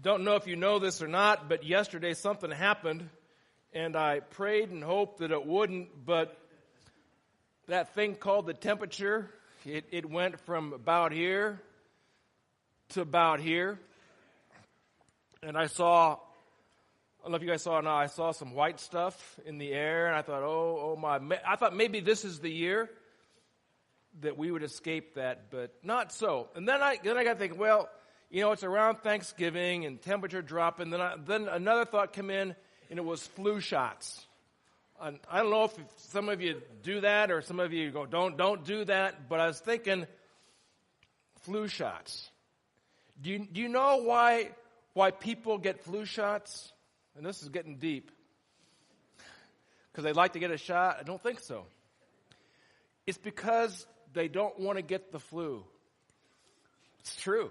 Don't know if you know this or not, but yesterday something happened, and I prayed and hoped that it wouldn't, but that thing called the temperature, it went from about here to about here, and I don't know if you guys saw it or not, I saw some white stuff in the air, and I thought, oh my, I thought maybe this is the year that we would escape that, but not so. And then I got to think, well, you know, it's around Thanksgiving and temperature dropping. Then another thought came in, and it was flu shots. I don't know if some of you do that or some of you go, don't do that. But I was thinking, flu shots. Do you know why people get flu shots? And this is getting deep. Because they like to get a shot? I don't think so. It's because they don't want to get the flu. It's true.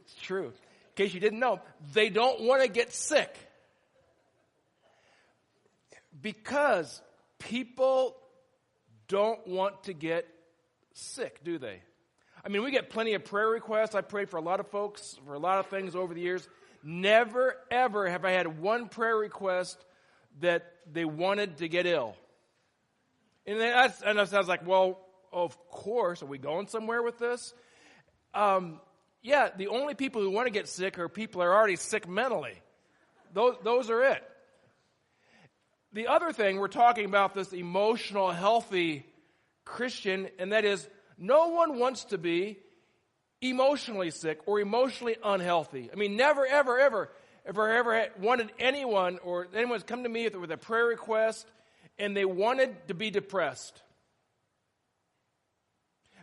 It's true. In case you didn't know, they don't want to get sick. Because people don't want to get sick, do they? I mean, we get plenty of prayer requests. I prayed for a lot of folks, for a lot of things over the years. Never, ever have I had one prayer request that they wanted to get ill. And that sounds like, well, of course, are we going somewhere with this? Yeah, the only people who want to get sick are people who are already sick mentally. Those are it. The other thing, we're talking about this emotional, healthy Christian, and that is no one wants to be emotionally sick or emotionally unhealthy. I mean, never, ever, ever, ever wanted anyone or anyone's come to me with a prayer request and they wanted to be depressed.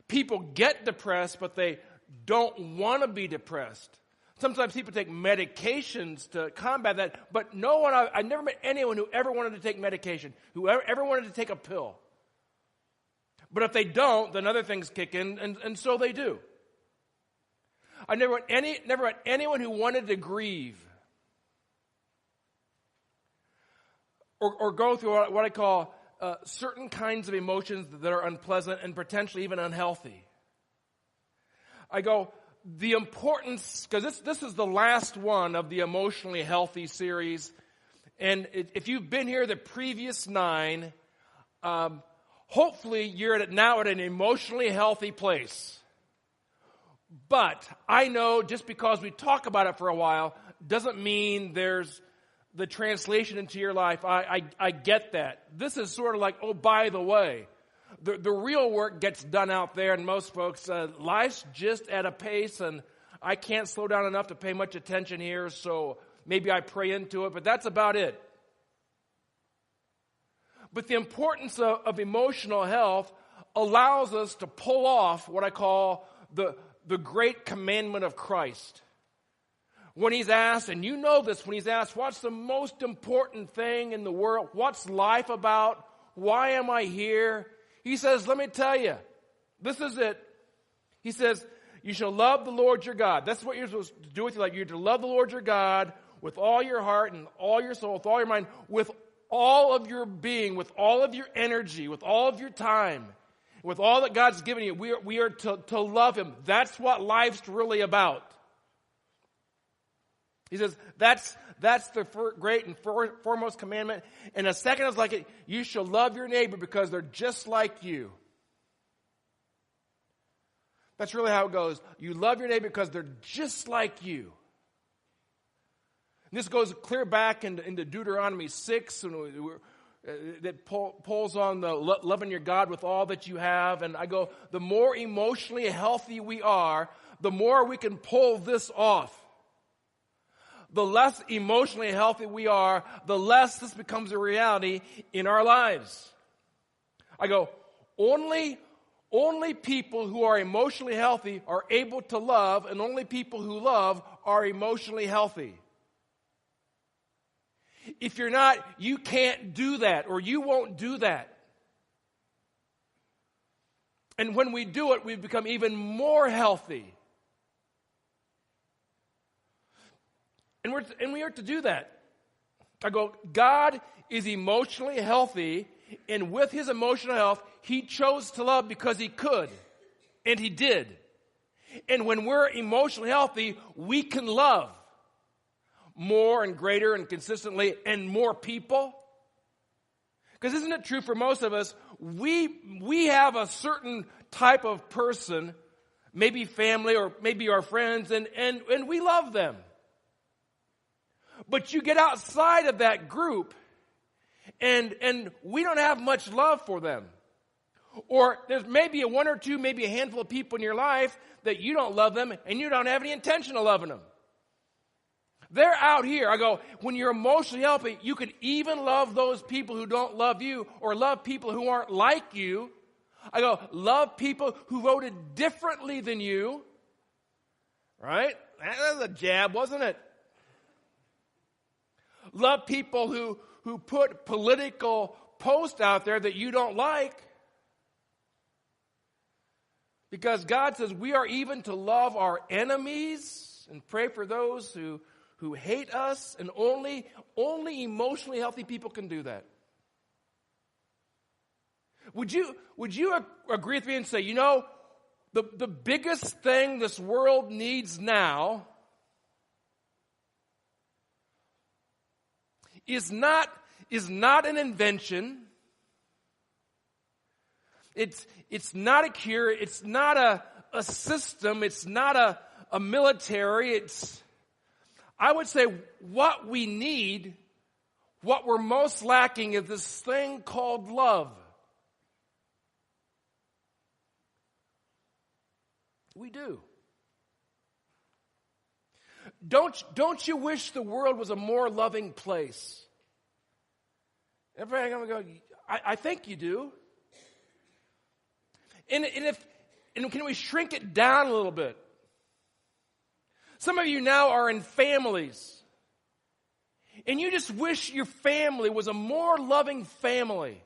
People get depressed, but they don't want to be depressed. Sometimes people take medications to combat that, but I never met anyone who ever wanted to take medication, who ever wanted to take a pill. But if they don't, then other things kick in, and so they do. I never met anyone who wanted to grieve or go through what I call certain kinds of emotions that are unpleasant and potentially even unhealthy. I go, the importance, because this is the last one of the Emotionally Healthy series, and if you've been here the previous 9, hopefully you're now at an emotionally healthy place. But I know just because we talk about it for a while doesn't mean there's the translation into your life. I get that. This is sort of like, oh, by the way. The real work gets done out there, and most folks, life's just at a pace, and I can't slow down enough to pay much attention here, so maybe I pray into it, but that's about it. But the importance of emotional health allows us to pull off what I call the great commandment of Christ. When he's asked, and you know this, when he's asked, what's the most important thing in the world? What's life about? Why am I here? He says, let me tell you, this is it. He says, you shall love the Lord your God. That's what you're supposed to do with your life. You're to love the Lord your God with all your heart and all your soul, with all your mind, with all of your being, with all of your energy, with all of your time, with all that God's given you. We are to love him. That's what life's really about. He says, that's the great and foremost commandment. And a second is like it, you shall love your neighbor because they're just like you. That's really how it goes. You love your neighbor because they're just like you. And this goes clear back into Deuteronomy 6, and that pulls on the loving your God with all that you have. And I go, the more emotionally healthy we are, the more we can pull this off. The less emotionally healthy we are, the less this becomes a reality in our lives. I go, only people who are emotionally healthy are able to love, and only people who love are emotionally healthy. If you're not, you can't do that, or you won't do that. And when we do it, we become even more healthy. And we are to do that. I go, God is emotionally healthy, and with his emotional health, he chose to love because he could, and he did. And when we're emotionally healthy, we can love. more and greater and consistently and more people? Because isn't it true for most of us, we have a certain type of person, maybe family or maybe our friends, and we love them. But you get outside of that group, and we don't have much love for them. Or there's maybe a one or two, maybe a handful of people in your life that you don't love them, and you don't have any intention of loving them. They're out here. I go, when you're emotionally healthy, you can even love those people who don't love you or love people who aren't like you. I go, love people who voted differently than you. Right? That was a jab, wasn't it? Love people who put political posts out there that you don't like. Because God says we are even to love our enemies and pray for those who hate us, and only emotionally healthy people can do that. Would you agree with me and say, you know, the biggest thing this world needs now is not an invention. It's not a cure. It's not a system. It's not a military. I would say what we need, what we're most lacking is this thing called love. We do. Don't you wish the world was a more loving place? Everybody going to go, I think you do. And can we shrink it down a little bit? Some of you now are in families, and you just wish your family was a more loving family.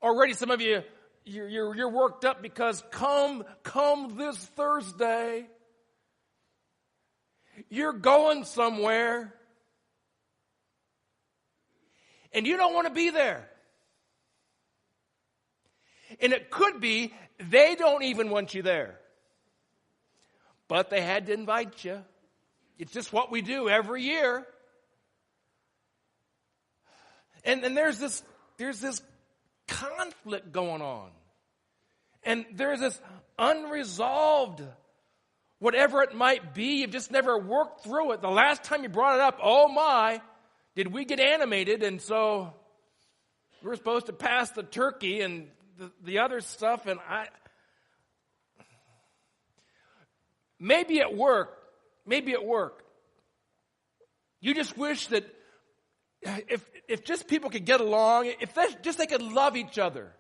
Already, some of you, you're worked up because come this Thursday, you're going somewhere, and you don't want to be there. And it could be they don't even want you there. But they had to invite you. It's just what we do every year. And there's this conflict going on. And there's this unresolved, whatever it might be, you've just never worked through it. The last time you brought it up, oh my, did we get animated? And so we're supposed to pass the turkey and the other stuff, and maybe at work, you just wish that if just people could get along, if they could love each other.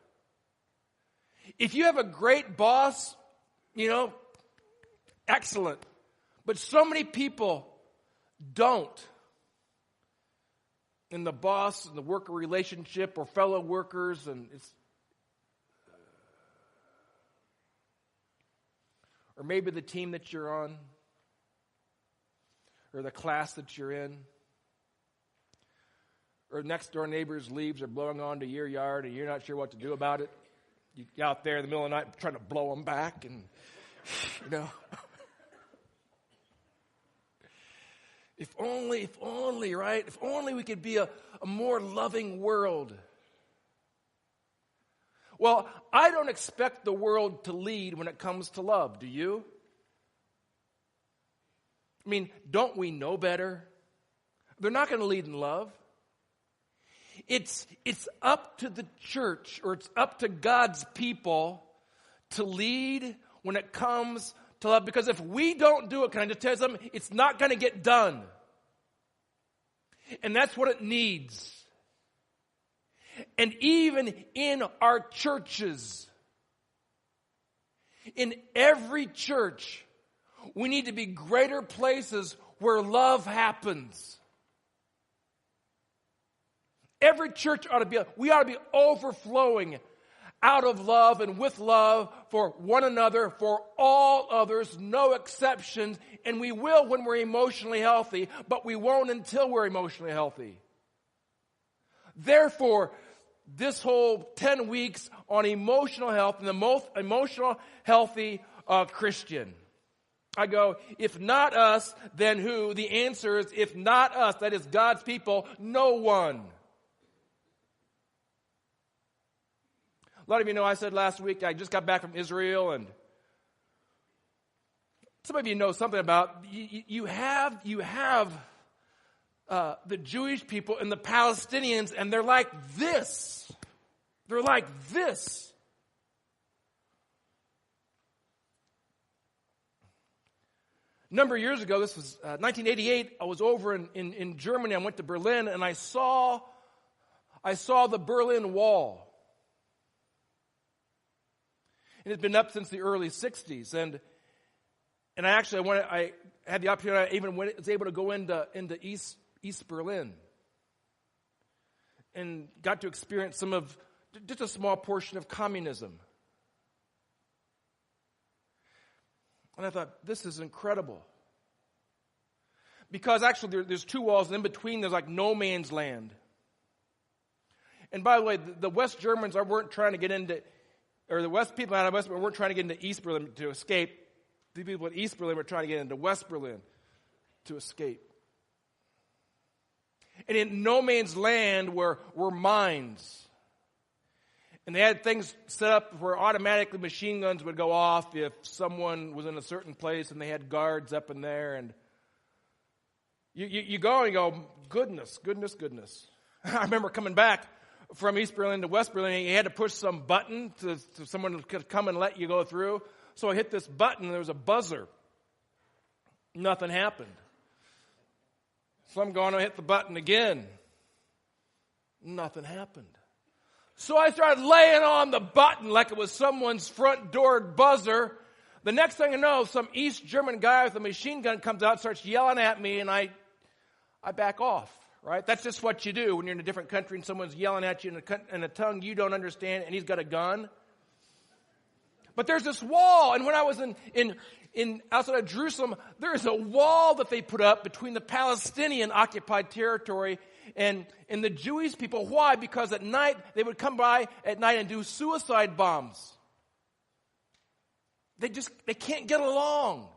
If you have a great boss, you know, excellent. But so many people don't. In the boss and the worker relationship or fellow workers, and it's or maybe the team that you're on, or the class that you're in, or next door neighbor's leaves are blowing onto your yard and you're not sure what to do about it. You're out there in the middle of the night trying to blow them back, and, you know. If only, right? If only we could be a more loving world. Well, I don't expect the world to lead when it comes to love. Do you? I mean, don't we know better? They're not going to lead in love. It's up to the church, or it's up to God's people to lead when it comes to love. Because if we don't do it, can I just tell you something? It's not going to get done. And that's what it needs. And even in our churches, in every church, we need to be greater places where love happens. Every church we ought to be overflowing out of love and with love for one another, for all others, no exceptions. And we will when we're emotionally healthy, but we won't until we're emotionally healthy. Therefore, this whole 10 weeks on emotional health and the most emotional healthy Christian. I go, if not us, then who? The answer is, if not us, that is God's people, no one. A lot of you know I said last week I just got back from Israel, and some of you know something about, you have the Jewish people and the Palestinians, and they're like this. They're like this. A number of years ago, this was 1988, I was over in Germany. I went to Berlin, and I saw the Berlin Wall. And it's been up since the early 60s. And I had the opportunity, I even was able to go into East Berlin and got to experience some of, just a small portion of communism. And I thought, this is incredible. Because actually there's two walls, and in between there's like no man's land. And by the way, the West Germans weren't trying to get into, or the West people out of West Berlin weren't trying to get into East Berlin to escape. The people in East Berlin were trying to get into West Berlin to escape. And in no man's land were mines. And they had things set up where automatically machine guns would go off if someone was in a certain place, and they had guards up in there. And you go and you go, goodness. I remember coming back from East Berlin to West Berlin, and you had to push some button to someone could come and let you go through. So I hit this button, and there was a buzzer. Nothing happened. So I'm going to hit the button again. Nothing happened. So I started laying on the button like it was someone's front door buzzer. The next thing I know, some East German guy with a machine gun comes out, starts yelling at me, and I back off, right? That's just what you do when you're in a different country and someone's yelling at you in a tongue you don't understand, and he's got a gun. But there's this wall, and when I was in outside of Jerusalem, there's a wall that they put up between the Palestinian occupied territory and the Jewish people. Why? Because at night, they would come by at night and do suicide bombs. They can't get along.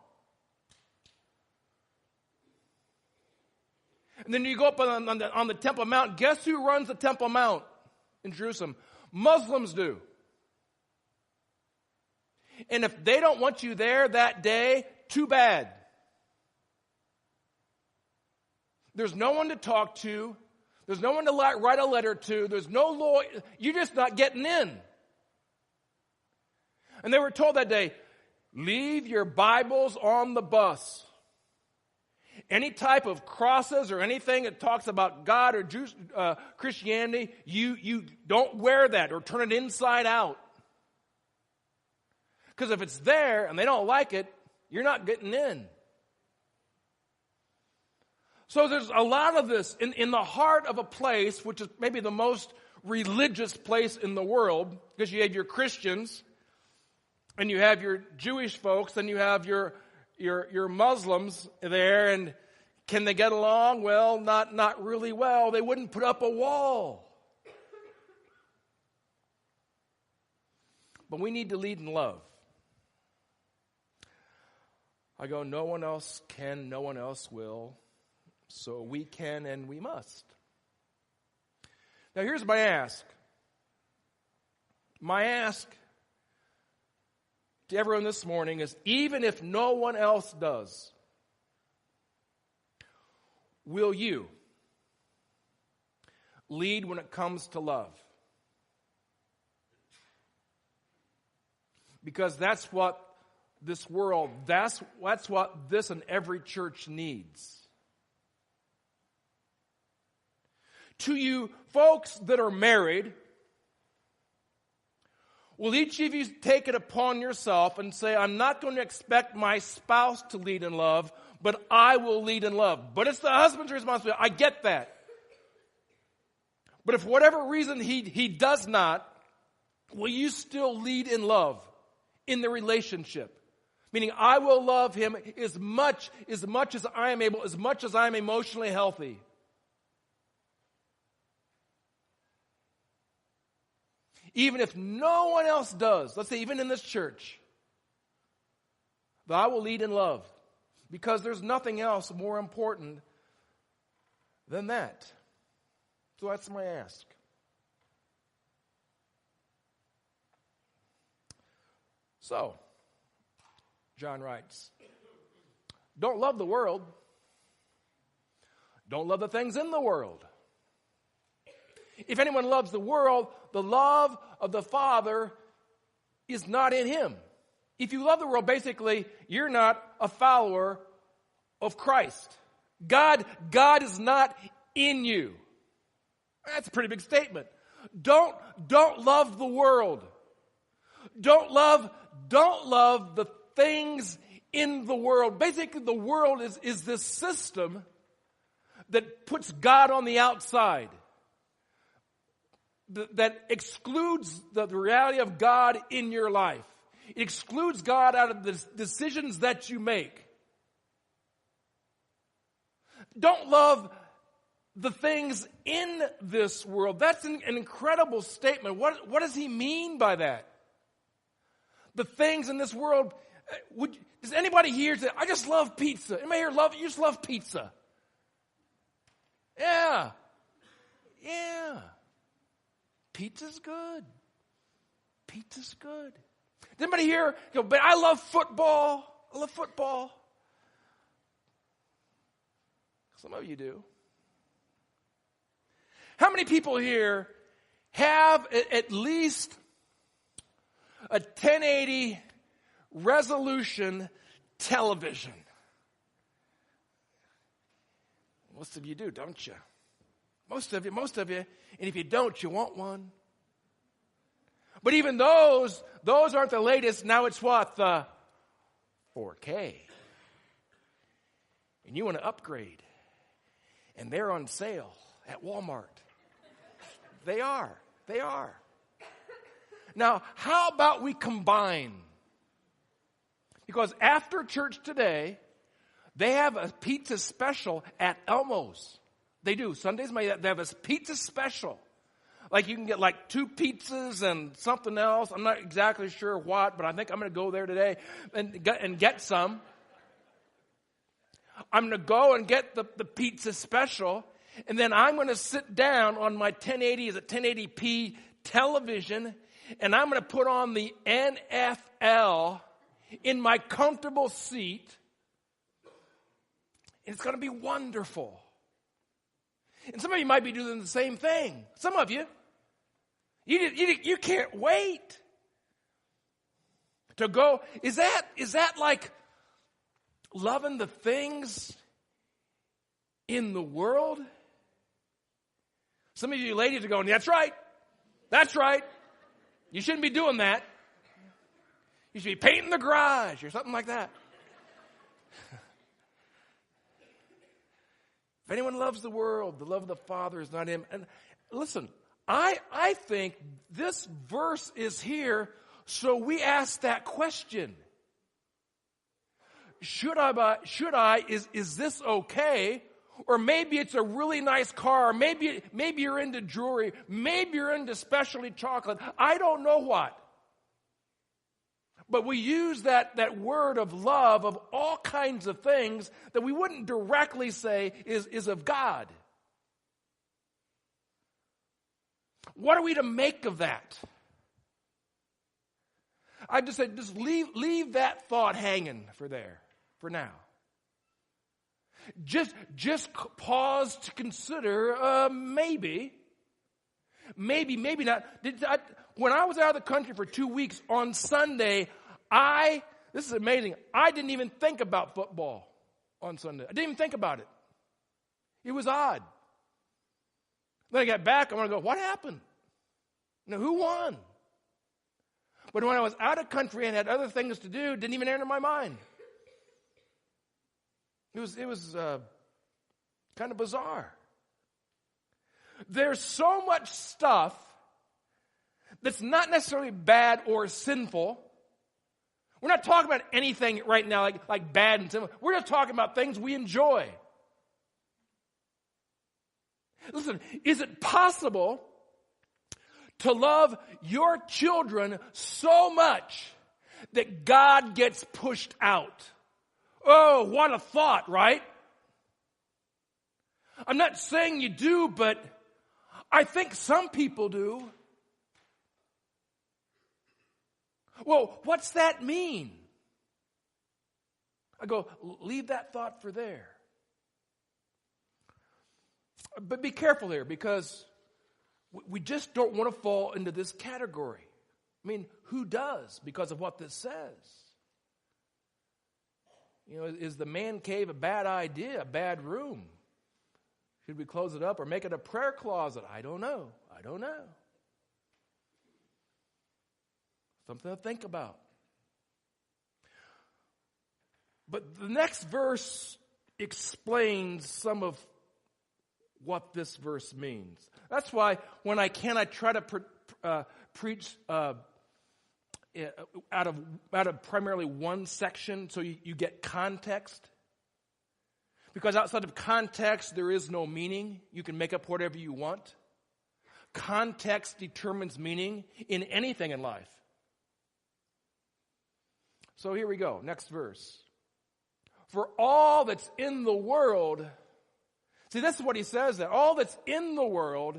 And then you go up on the Temple Mount. Guess who runs the Temple Mount in Jerusalem? Muslims do. And if they don't want you there that day, too bad. There's no one to talk to. There's no one to write a letter to. There's no lawyer. You're just not getting in. And they were told that day, leave your Bibles on the bus. Any type of crosses or anything that talks about God or Jews, Christianity, you don't wear that or turn it inside out. Because if it's there and they don't like it, you're not getting in. So there's a lot of this in the heart of a place, which is maybe the most religious place in the world, because you have your Christians, and you have your Jewish folks, and you have your Muslims there, and can they get along? Well, not really well. They wouldn't put up a wall. But we need to lead in love. I go, no one else can, no one else will. So we can and we must. Now here's my ask. My ask to everyone this morning is, even if no one else does, will you lead when it comes to love? Because that's what this world, that's what this and every church needs. To you folks that are married, will each of you take it upon yourself and say, I'm not going to expect my spouse to lead in love, but I will lead in love. But it's the husband's responsibility. I get that. But if for whatever reason he does not, will you still lead in love in the relationship? Meaning I will love him as much as I am able, as much as I am emotionally healthy. Even if no one else does, let's say even in this church, that I will lead in love, because there's nothing else more important than that. So that's my ask. So, John writes, don't love the world. Don't love the things in the world. If anyone loves the world, the love of the Father is not in him. If you love the world, basically, you're not a follower of Christ. God is not in you. That's a pretty big statement. Don't love the world. Don't love the things in the world. Basically, the world is this system that puts God on the outside, that excludes the reality of God in your life. It excludes God out of the decisions that you make. Don't love the things in this world. That's an incredible statement. What does he mean by that? The things in this world. Does anybody here say, I just love pizza? Anybody here you just love pizza? Yeah. Pizza's good. Pizza's good. Does anybody here go, but I love football. I love football. Some of you do. How many people here have at least a 1080 resolution television? Most of you do, don't you? Most of you. And if you don't, you want one. But even those aren't the latest. Now it's what? The 4K. And you want to upgrade. And they're on sale at Walmart. They are. Now, how about we combine? Because after church today, they have a pizza special at Elmo's. They do. Sundays, they have a pizza special. Like you can get like 2 pizzas and something else. I'm not exactly sure what, but I think I'm going to go there today and get some. I'm going to go and get the pizza special. And then I'm going to sit down on my 1080p television, and I'm going to put on the NFL in my comfortable seat. And it's going to be wonderful. And some of you might be doing the same thing. Some of you. You can't wait to go. Is that like loving the things in the world? Some of you ladies are going, that's right. You shouldn't be doing that. You should be painting the garage or something like that. If anyone loves the world, the love of the Father is not in him. And listen, I think this verse is here so we ask that question. Should I, is this okay? Or maybe it's a really nice car. Maybe you're into jewelry. Maybe you're into specialty chocolate. I don't know what. But we use that word of love of all kinds of things that we wouldn't directly say is of God. What are we to make of that? I just said, just leave that thought hanging for now. Just pause to consider, maybe not. When I was out of the country for 2 weeks on Sunday, this is amazing, I didn't even think about football on Sunday. I didn't even think about it. It was odd. Then I got back, I'm going to go, what happened? Now, who won? But when I was out of country and had other things to do, it didn't even enter my mind. It was kind of bizarre. There's so much stuff that's not necessarily bad or sinful. We're not talking about anything right now like bad and sinful. We're just talking about things we enjoy. Listen, is it possible to love your children so much that God gets pushed out. Oh, what a thought, right? I'm not saying you do, but I think some people do. Well, what's that mean? I go, leave that thought for there. But be careful here, because we just don't want to fall into this category. I mean, who does because of what this says? You know, is the man cave a bad idea, a bad room? Should we close it up or make it a prayer closet? I don't know. Something to think about. But the next verse explains some of what this verse means. That's why when I try to preach out of primarily one section, so you get context. Because outside of context, there is no meaning. You can make up whatever you want. Context determines meaning in anything in life. So here we go. Next verse. For all that's in the world, see, this is what he says there. All that's in the world,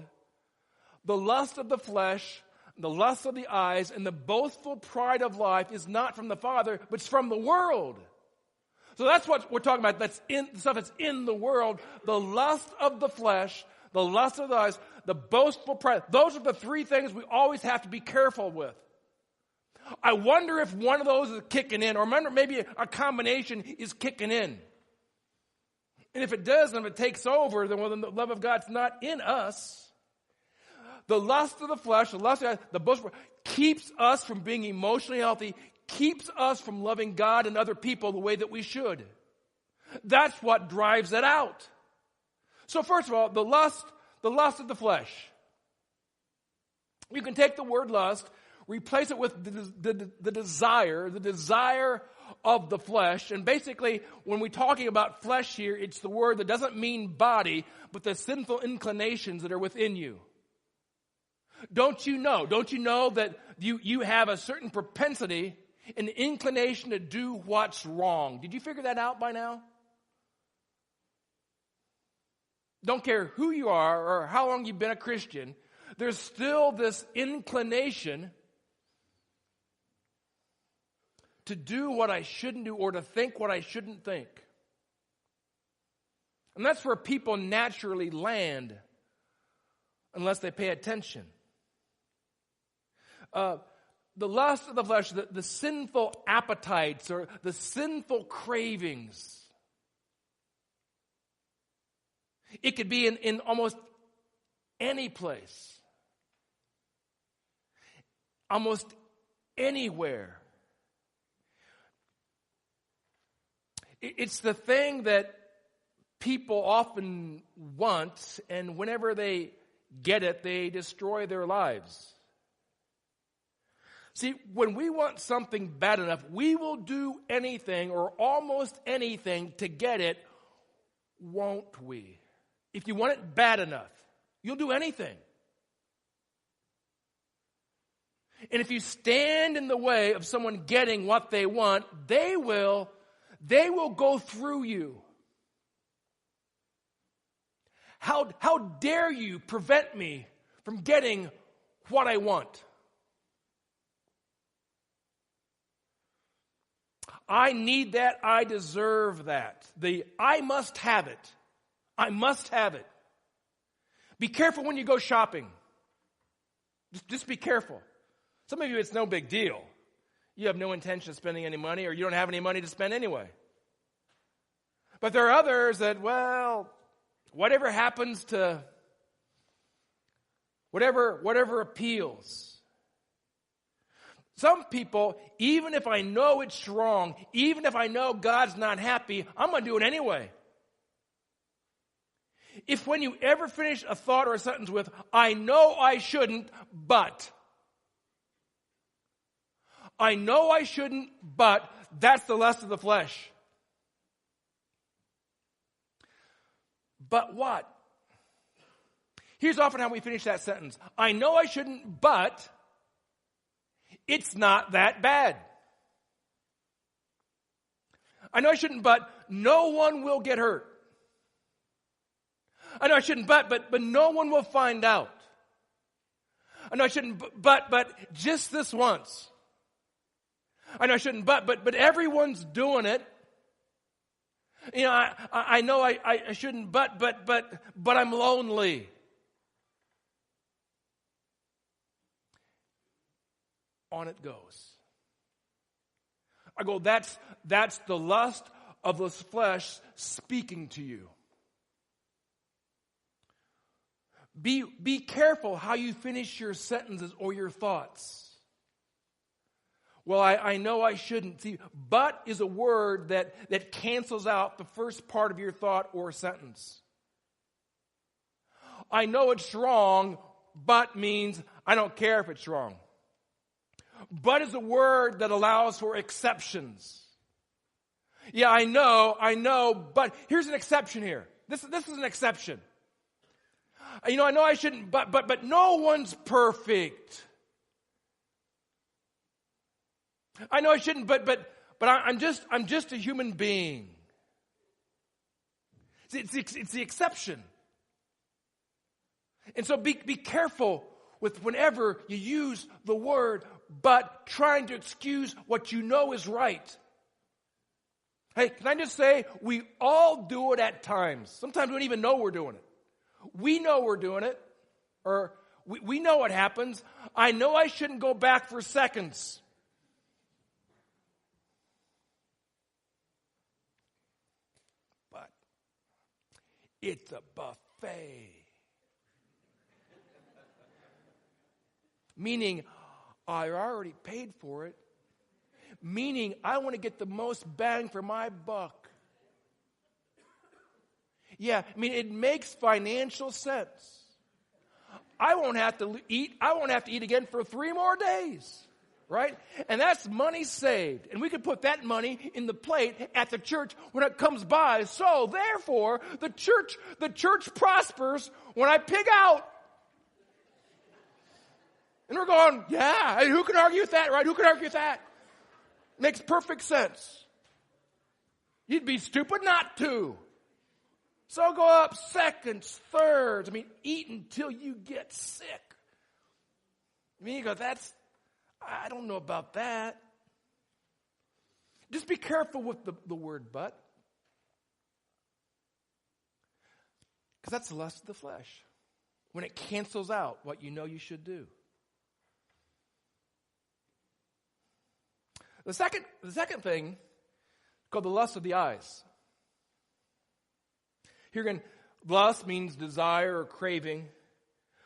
the lust of the flesh, the lust of the eyes, and the boastful pride of life is not from the Father, but it's from the world. So that's what we're talking about. That's in the stuff that's in the world. The lust of the flesh, the lust of the eyes, the boastful pride. Those are the three things we always have to be careful with. I wonder if one of those is kicking in, or maybe a combination is kicking in. And if it does, and if it takes over, then the love of God's not in us. The lust of the flesh, the lust of the eyes, the boastful keeps us from being emotionally healthy, keeps us from loving God and other people the way that we should. That's what drives it out. So first of all, the lust of the flesh. You can take the word lust, replace it with the desire of the flesh. And basically, when we're talking about flesh here, it's the word that doesn't mean body, but the sinful inclinations that are within you. Don't you know that you have a certain propensity, an inclination to do what's wrong? Did you figure that out by now? Don't care who you are or how long you've been a Christian, there's still this inclination to do what I shouldn't do or to think what I shouldn't think. And that's where people naturally land unless they pay attention. The lust of the flesh, the sinful appetites or the sinful cravings. It could be in almost any place. Almost anywhere. It's the thing that people often want, and whenever they get it, they destroy their lives. See, when we want something bad enough, we will do anything or almost anything to get it, won't we? If you want it bad enough, you'll do anything. And if you stand in the way of someone getting what they want, they will go through you. How dare you prevent me from getting what I want? I need that. I deserve that. I must have it. I must have it. Be careful when you go shopping. Just be careful. Some of you, it's no big deal. You have no intention of spending any money, or you don't have any money to spend anyway. But there are others that, well, whatever happens to, whatever appeals. Some people, even if I know it's wrong, even if I know God's not happy, I'm going to do it anyway. If when you ever finish a thought or a sentence with, I know I shouldn't, but. I know I shouldn't, but that's the lust of the flesh. But what? Here's often how we finish that sentence. I know I shouldn't, but it's not that bad. I know I shouldn't, but no one will get hurt. I know I shouldn't, but no one will find out. I know I shouldn't, but just this once. I know I shouldn't, but everyone's doing it. You know, I know I shouldn't, but I'm lonely. On it goes. I go, that's the lust of the flesh speaking to you. Be careful how you finish your sentences or your thoughts. Well, I know I shouldn't. See, but is a word that cancels out the first part of your thought or sentence. I know it's wrong, but means I don't care if it's wrong. But is a word that allows for exceptions. Yeah, I know, but here's an exception here. This is an exception. You know, I know I shouldn't, but no one's perfect. I know I shouldn't, but I'm just a human being. See, it's the exception. And so be careful with whenever you use the word, but trying to excuse what you know is right. Hey, can I just say, we all do it at times. Sometimes we don't even know we're doing it. We know we're doing it, or we know what happens. I know I shouldn't go back for seconds. But it's a buffet. Meaning, I already paid for it. Meaning, I want to get the most bang for my buck. Yeah, I mean, it makes financial sense. I won't have to eat again for 3 more days, right? And that's money saved. And we could put that money in the plate at the church when it comes by. So, therefore, the church prospers when I pig out. And we're going, yeah, and who can argue with that, right? Who can argue with that? Makes perfect sense. You'd be stupid not to. So go up seconds, thirds. I mean, eat until you get sick. I mean, you go, I don't know about that. Just be careful with the word but. Because that's the lust of the flesh. When it cancels out what you know you should do. The second thing, called the lust of the eyes. Here again, lust means desire or craving,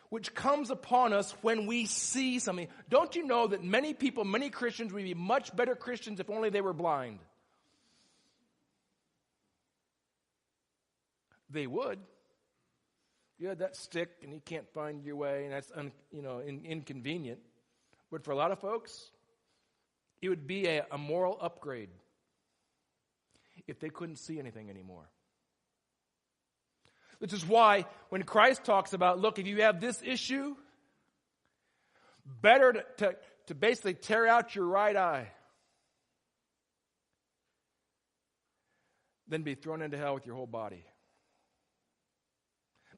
which comes upon us when we see something. Don't you know that many people, many Christians would be much better Christians if only they were blind? They would. You had that stick and you can't find your way, and that's inconvenient. But for a lot of folks, it would be a moral upgrade if they couldn't see anything anymore. Which is why when Christ talks about, look, if you have this issue, better to basically tear out your right eye than be thrown into hell with your whole body.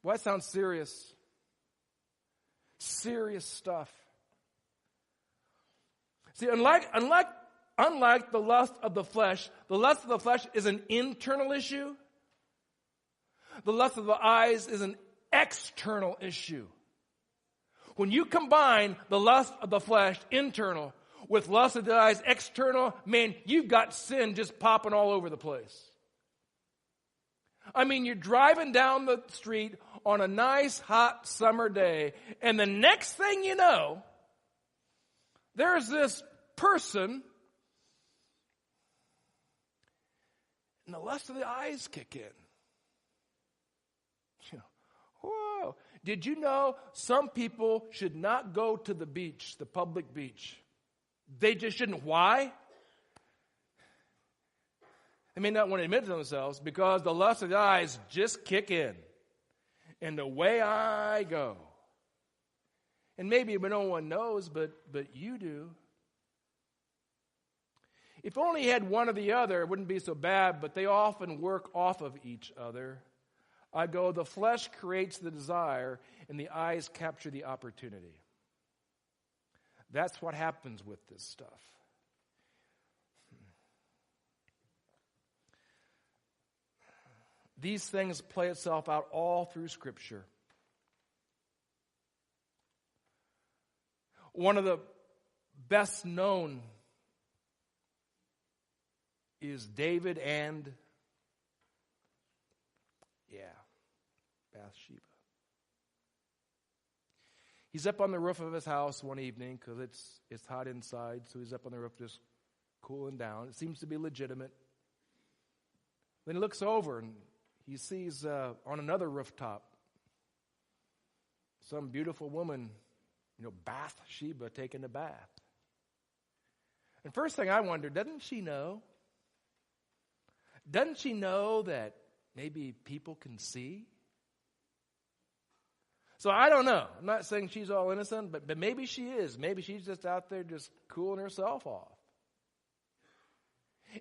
Well, that sounds serious. Serious stuff. See, unlike the lust of the flesh is an internal issue. The lust of the eyes is an external issue. When you combine the lust of the flesh, internal, with lust of the eyes, external, man, you've got sin just popping all over the place. I mean, you're driving down the street on a nice, hot summer day, and the next thing you know, there's this person, and the lust of the eyes kick in. Whoa. Did you know some people should not go to the beach, the public beach? They just shouldn't. Why? They may not want to admit to themselves because the lust of the eyes just kick in. And away I go. And maybe no one knows, but you do. If only you had one or the other, it wouldn't be so bad, but they often work off of each other. I go, the flesh creates the desire, and the eyes capture the opportunity. That's what happens with this stuff. These things play itself out all through Scripture. One of the best known is David and, Bathsheba. He's up on the roof of his house one evening because it's hot inside, so he's up on the roof just cooling down. It seems to be legitimate. Then he looks over and he sees on another rooftop some beautiful woman, Bathsheba, taking a bath. And first thing I wonder, doesn't she know? Doesn't she know that maybe people can see? So I don't know. I'm not saying she's all innocent, but maybe she is. Maybe she's just out there just cooling herself off.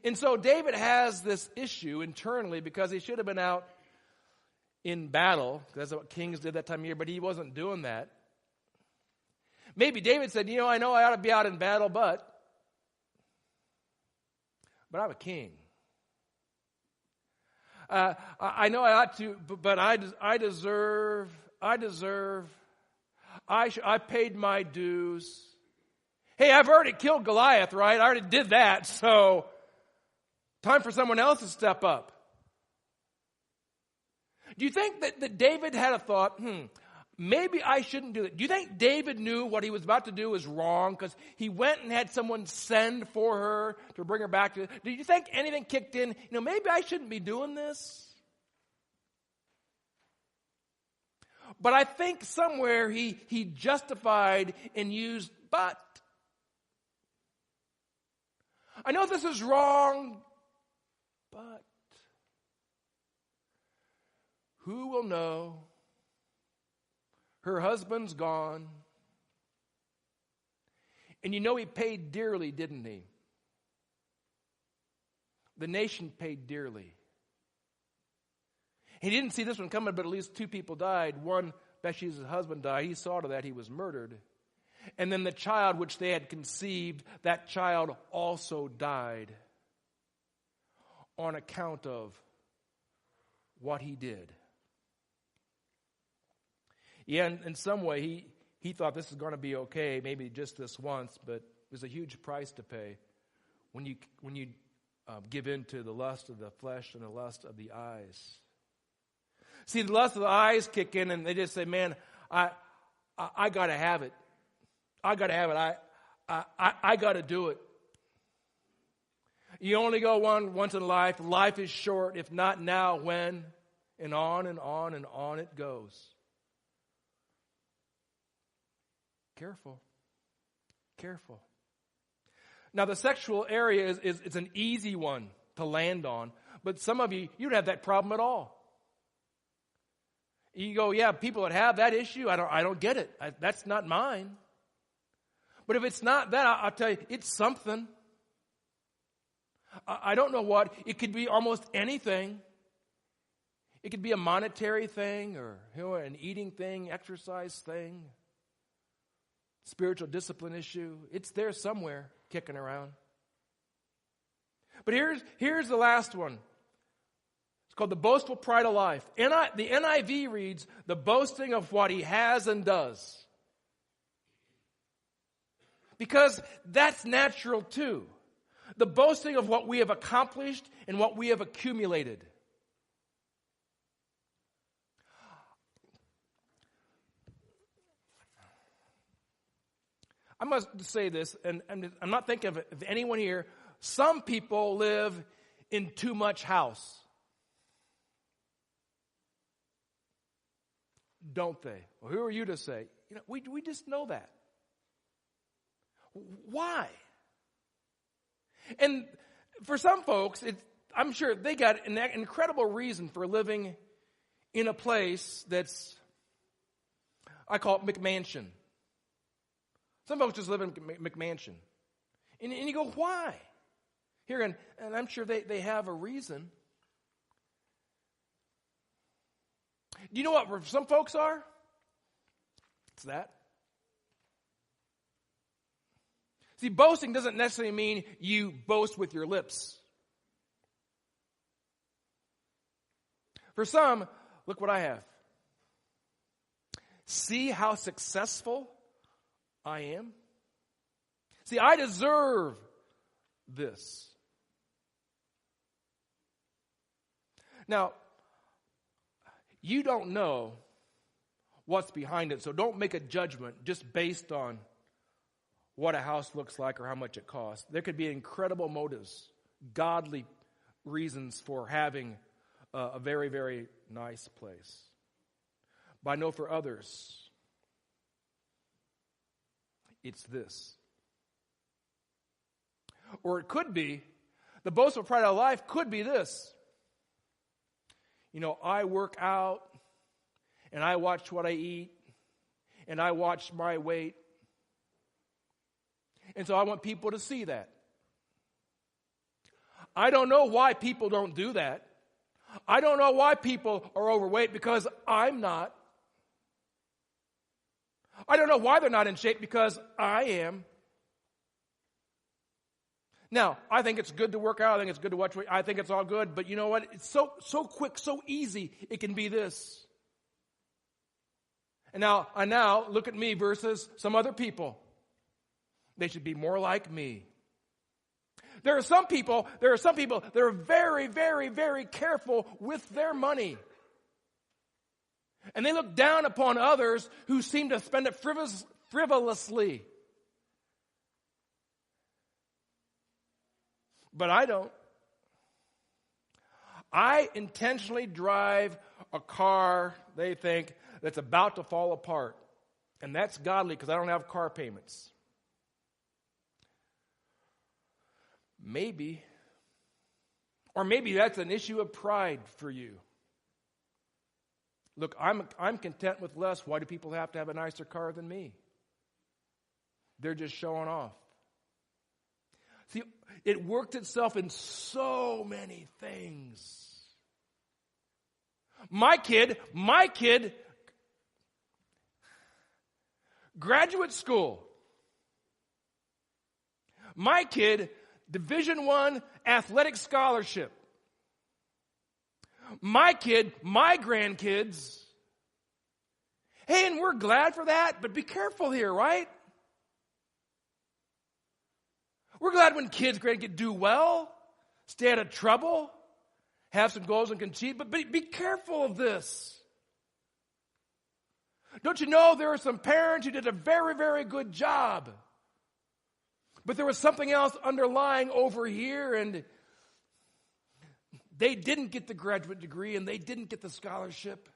And so David has this issue internally because he should have been out in battle. That's what kings did that time of year, but he wasn't doing that. Maybe David said, I know I ought to be out in battle, but I'm a king. I know I ought to, but I deserve, I paid my dues. Hey, I've already killed Goliath, right? I already did that, so time for someone else to step up. Do you think that David had a thought, maybe I shouldn't do it? Do you think David knew what he was about to do was wrong because he went and had someone send for her to bring her back to? Do you think anything kicked in? Maybe I shouldn't be doing this. But I think somewhere he justified and used but. I know this is wrong, but who will know? Her husband's gone. And he paid dearly, didn't he? The nation paid dearly. He didn't see this one coming, but at least 2 people died. One, Bathsheba's husband, died. He saw to that. He was murdered. And then the child which they had conceived, that child also died on account of what he did. Yeah, in some way, he thought this is going to be okay, maybe just this once, but there's a huge price to pay when you give in to the lust of the flesh and the lust of the eyes. See, the lust of the eyes kick in, and they just say, "Man, I got to have it. I got to have it. I got to do it." You only go once in life. Life is short. If not now, when? And on and on and on it goes. Careful. Careful. Now, the sexual area is an easy one to land on, but some of you don't have that problem at all. You go, yeah, people that have that issue, I don't get it. That's not mine. But if it's not that, I'll tell you, it's something. I don't know what. It could be almost anything. It could be a monetary thing or an eating thing, exercise thing, spiritual discipline issue. It's there somewhere kicking around. But here's the last one. It's called the boastful pride of life. The NIV reads, the boasting of what he has and does. Because that's natural too. The boasting of what we have accomplished and what we have accumulated. I must say this, and I'm not thinking of anyone here. Some people live in too much house. Don't they? Well, who are you to say? We just know that. Why? And for some folks, I'm sure they got an incredible reason for living in a place that's, I call it McMansion. Some folks just live in McMansion. And you go, why? here, and I'm sure they have a reason. Do you know what some folks are? It's that. See, boasting doesn't necessarily mean you boast with your lips. For some, look what I have. See how successful I am? See, I deserve this. Now, you don't know what's behind it, so don't make a judgment just based on what a house looks like or how much it costs. There could be incredible motives, godly reasons for having a very, very nice place. But I know for others, it's this. Or it could be, the boastful pride of life could be this. You know, I work out, and I watch what I eat, and I watch my weight. And so I want people to see that. I don't know why people don't do that. I don't know why people are overweight, because I'm not. I don't know why they're not in shape, because I am. Now, I think it's good to work out. I think it's good to watch. I think it's all good. But you know what? It's so quick, so easy. It can be this. And now look at me versus some other people. They should be more like me. There are some people that are very, very, very careful with their money. And they look down upon others who seem to spend it frivolously. But I don't. I intentionally drive a car, they think, that's about to fall apart. And that's godly because I don't have car payments. Maybe. Or maybe that's an issue of pride for you. Look, I'm content with less. Why do people have to have a nicer car than me? They're just showing off. See, it worked itself in so many things. My kid, graduate school. My kid, Division I athletic scholarship. My kid, my grandkids. Hey, and we're glad for that, but be careful here, right? We're glad when kids, grandkids do well, stay out of trouble, have some goals and can cheat, but be careful of this. Don't you know there are some parents who did a very, very good job, but there was something else underlying over here, and they didn't get the graduate degree, and they didn't get the scholarship.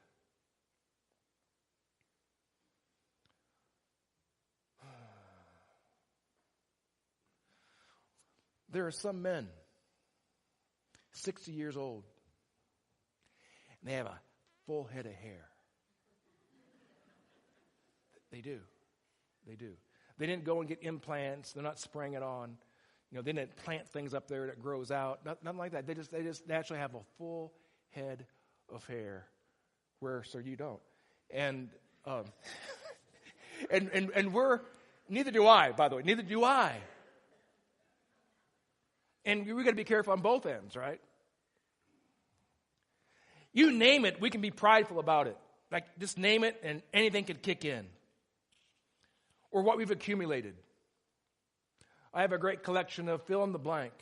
There are some men, 60 years old, and they have a full head of hair. They do. They do. They didn't go and get implants. They're not spraying it on. You know, they didn't plant things up there that grows out. Nothing like that. They just naturally have a full head of hair. Where, sir, you don't. And we're, neither do I, by the way. Neither do I. And we got to be careful on both ends, right? You name it, we can be prideful about it. Like, just name it and anything can kick in. Or what we've accumulated. I have a great collection of fill in the blank.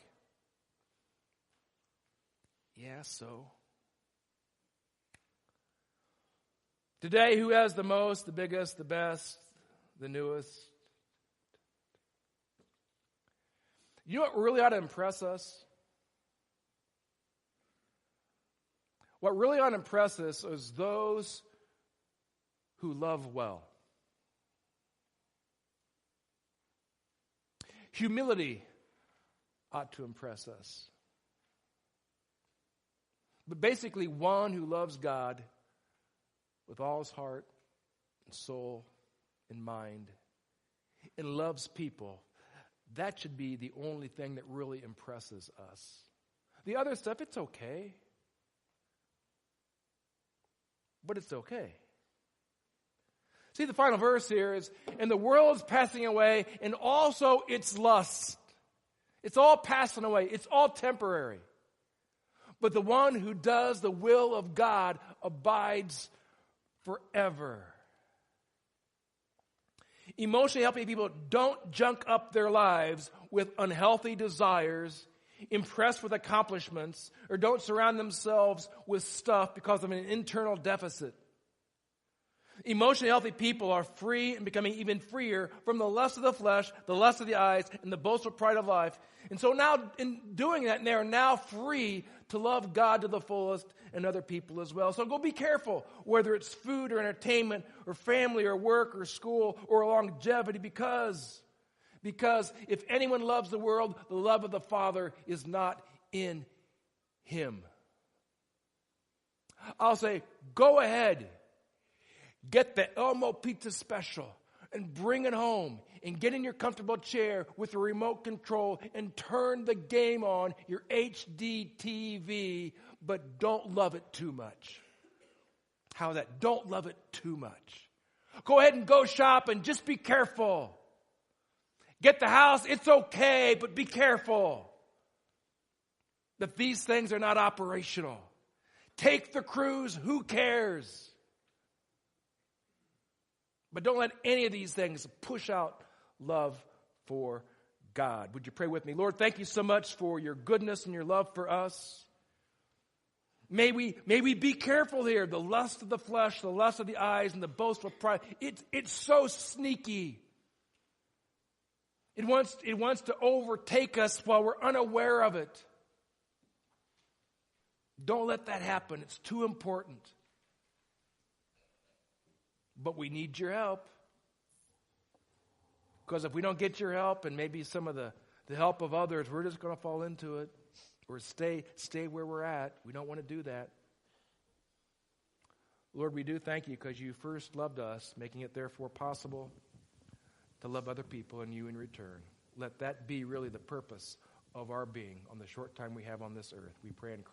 Yeah, so. Today, who has the most, the biggest, the best, the newest? You know what really ought to impress us? What really ought to impress us is those who love well. Humility ought to impress us. But basically, one who loves God with all his heart and soul and mind and loves people that should be the only thing that really impresses us. The other stuff, it's okay. But it's okay. See, the final verse here is, and the world is passing away, and also its lust. It's all passing away. It's all temporary. But the one who does the will of God abides forever. Emotionally healthy people don't junk up their lives with unhealthy desires, impressed with accomplishments, or don't surround themselves with stuff because of an internal deficit. Emotionally healthy people are free and becoming even freer from the lust of the flesh, the lust of the eyes, and the boastful pride of life. And so now, in doing that, they are now free to love God to the fullest and other people as well. So go be careful, whether it's food or entertainment or family or work or school or longevity, because if anyone loves the world, the love of the Father is not in him. I'll say, go ahead. Get the Elmo Pizza Special and bring it home and get in your comfortable chair with the remote control and turn the game on your HD TV, but don't love it too much. How's that? Don't love it too much. Go ahead and go shop and just be careful. Get the house, it's okay, but be careful that these things are not operational. Take the cruise, who cares? But don't let any of these things push out love for God. Would you pray with me? Lord, thank you so much for your goodness and your love for us. May we be careful here. The lust of the flesh, the lust of the eyes, and the boastful pride. It's so sneaky. It wants to overtake us while we're unaware of it. Don't let that happen. It's too important. But we need your help. Because if we don't get your help and maybe some of the help of others, we're just going to fall into it or stay where we're at. We don't want to do that. Lord, we do thank you because you first loved us, making it therefore possible to love other people and you in return. Let that be really the purpose of our being on the short time we have on this earth. We pray in Christ.